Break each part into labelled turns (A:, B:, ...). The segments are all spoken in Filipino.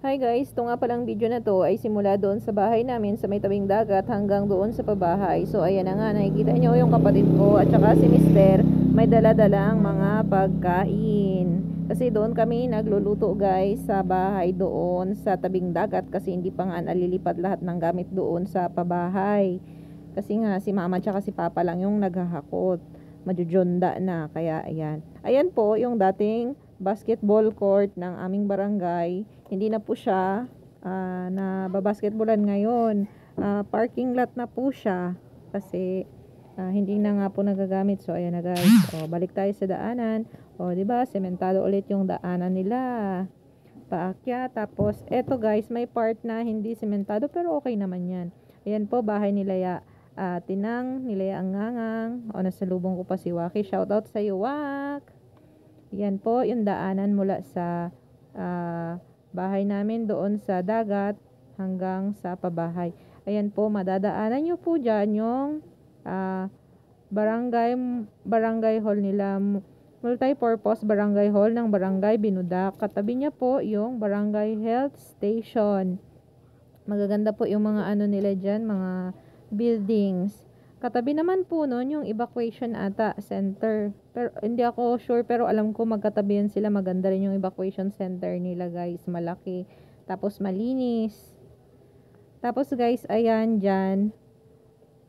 A: Hi guys, ito nga palang video na to ay simula doon sa bahay namin sa may tabing dagat hanggang doon sa pabahay. So ayan na nga, nakikita nyo yung kapatid ko at saka si Mister may dala-dalang mga pagkain. Kasi doon kami nagluluto guys sa bahay doon sa tabing dagat kasi hindi pa nga nalilipat lahat ng gamit doon sa pabahay. Kasi nga si mama at saka si papa lang yung naghahakot. Majujonda na kaya ayan. Ayan po yung dating basketball court ng aming barangay. Hindi na po siya na babasketballan ngayon. Parking lot na po siya kasi hindi na nga po nagagamit. So ayan na guys. O, balik tayo sa daanan. O di ba, sementado ulit yung daanan nila. Paakyat. Tapos eto guys, may part na hindi sementado pero okay naman 'yan. Ayan po bahay nila ya. Tinang nila ang ngangang. O nasalubong ko pa si Waki. Shoutout sa iyo, Wak. Yan po yung daanan mula sa bahay namin doon sa dagat hanggang sa pabahay. Ayan po, madadaanan nyo po dyan yung barangay, barangay hall nila, multi-purpose barangay hall ng barangay Binudak. Katabi niya po yung barangay health station. Magaganda po yung mga ano nila dyan, mga buildings. Katabi naman po nun yung evacuation ata center. Pero hindi ako sure pero alam ko magkatabi yan sila. Maganda rin yung evacuation center nila guys. Malaki. Tapos malinis. Tapos guys, ayan dyan.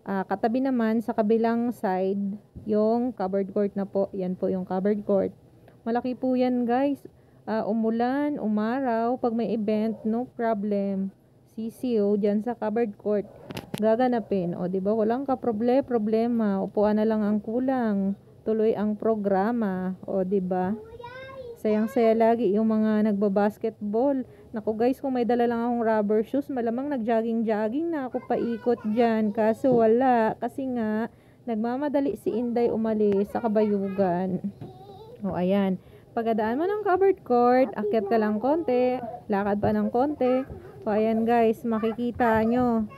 A: Katabi naman sa kabilang side yung covered court na po. Yan po yung covered court. Malaki po yan guys. Umulan, umaraw, pag may event, no problem. CCO dyan sa covered court gaganapin. O, di ba? Walang problema. Upuan na lang ang kulang. Tuloy ang programa. O, di ba? Sayang-saya lagi yung mga nagbabasketball. Naku guys, kung may dala lang akong rubber shoes, malamang nagjogging-jogging na ako paikot dyan. Kaso wala. Kasi nga, nagmamadali si Inday umalis sa kabayugan. O, ayan. Pagdaan mo ng covered court, akyat ka lang konti, lakad pa ng konti. O, ayan guys, makikita nyo.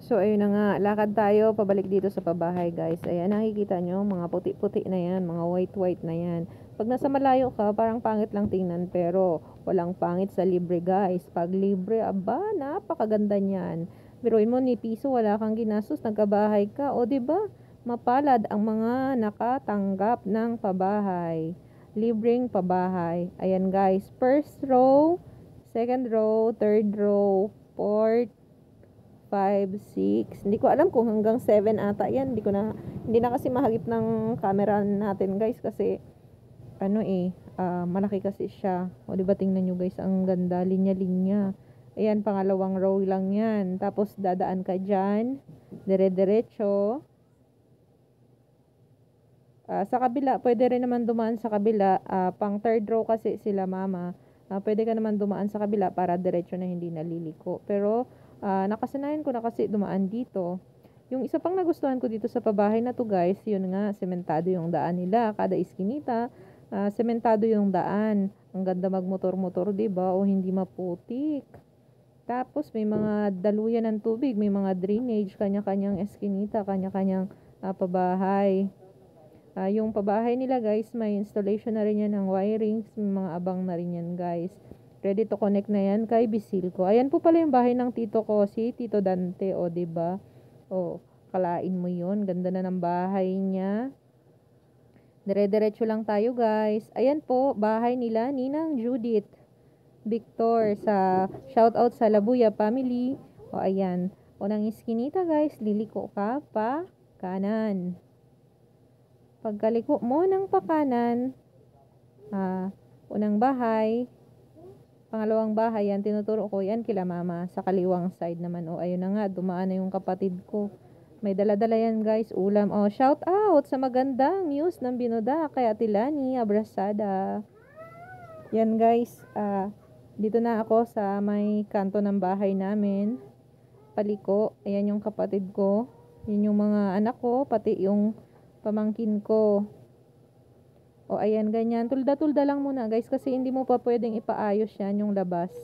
A: So, ayun na nga, lakad tayo, pabalik dito sa pabahay guys. Ayan, nakikita nyo, mga puti-puti na yan, mga white-white na yan. Pag nasa malayo ka, parang pangit lang tingnan, pero walang pangit sa libre guys. Pag libre, aba, napakaganda niyan. Biruin mo, ni piso, wala kang ginastos, nagkabahay ka. O, diba, mapalad ang mga nakatanggap ng pabahay. Libreng pabahay. Ayan guys, first row, second row, third row, fourth, 5, 6. Hindi ko alam kung hanggang 7 ata yan. Hindi na kasi mahagip ng camera natin guys kasi malaki kasi siya. O diba tingnan nyo guys, ang ganda, linya-linya. Ayan, pangalawang row lang yan. Tapos dadaan ka dyan, dire-diretso. Sa kabila, pwede rin naman dumaan sa kabila. Pang third row kasi sila mama. Pwede ka naman dumaan sa kabila para diretso na hindi naliliko. Pero nakasanayan ko na kasi dumaan dito. Yung isa pang nagustuhan ko dito sa pabahay na to guys, yun nga, sementado yung daan nila. Kada iskinita, sementado yung daan. Ang ganda magmotor-motor, diba? O hindi maputik. Tapos may mga daluyan ng tubig, may mga drainage, kanya-kanyang eskinita, kanya-kanyang pabahay. Yung pabahay nila guys, may installation na rin yan ng wirings, may mga abang na rin yan guys. Ready to connect na yan kay Bisilco. Ayan po pala yung bahay ng tito ko, si Tito Dante, o diba? O, kalain mo yun, ganda na ng bahay niya. Dire-diretso lang tayo guys. Ayan po, bahay nila Ninang Judith Victor sa shoutout sa Labuya family. O ayan, unang iskinita guys, liliko ka pa kanan. Pagkaliko mo ng pakanan, unang bahay, pangalawang bahay, yan, tinuturo ko yan kila mama. Sa kaliwang side naman, o ayun na nga, dumaan na yung kapatid ko. May dala-dala yan guys, ulam. O, shout out sa magandang news ng Binuda, kay Ate Lani, abrasada. Yan guys, dito na ako sa may kanto ng bahay namin. Paliko, ayan yung kapatid ko. Yun yung mga anak ko, pati yung pamangkin ko. O ayan, ganyan. Tulda-tulda lang muna guys kasi hindi mo pa pwedeng ipaayos yan yung labas.